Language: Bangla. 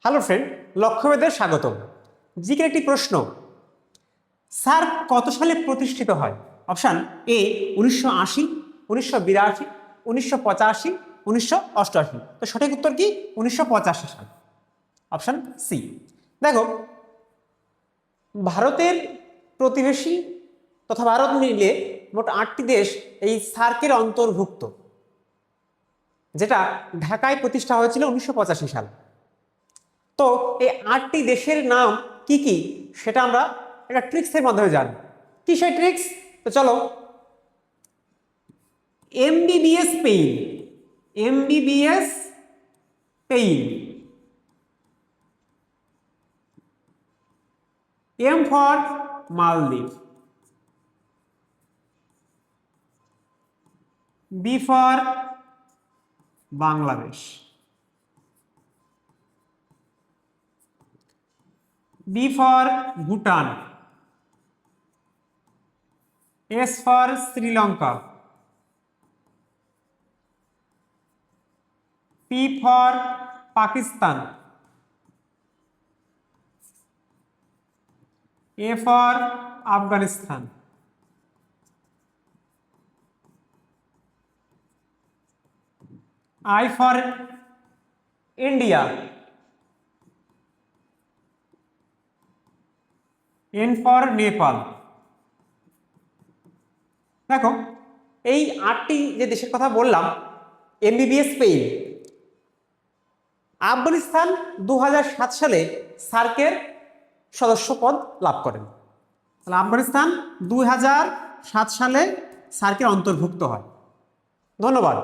হ্যালো ফ্রেন্ড, লক্ষ্যভেদে স্বাগতম। জিকের একটি প্রশ্ন, সার্ক কত সালে প্রতিষ্ঠিত হয়? Option A 1980, 1982, 1985, 1988। তো সঠিক উত্তর কি? 1985 সাল। Option C. দেখো, ভারতের প্রতিবেশী তথা ভারত মিলে মোট 8টি দেশ এই সার্কের অন্তর্ভুক্ত, যেটা ঢাকায় প্রতিষ্ঠা হয়েছিল 1985 সাল। তো এই 8টি দেশের নাম কি কি সেটা আমরা একটা ট্রিক্সের মাধ্যমে জানি। কি সেই ট্রিক্স? তো চলো, MBBS pain, MBBS pain, M for Maldives, B for Bangladesh, B for Bhutan, S for Sri Lanka, P for Pakistan, A for Afghanistan, I for India, N for Nepal. দেখো, এই 8টি যে দেশের কথা বললাম, এমবিবিএস পেইন, আফগানিস্তান 2007 সালে সার্কের সদস্য পদ লাভ করেন। তাহলে আফগানিস্তান 2007 সালে সার্কের অন্তর্ভুক্ত হয়। ধন্যবাদ।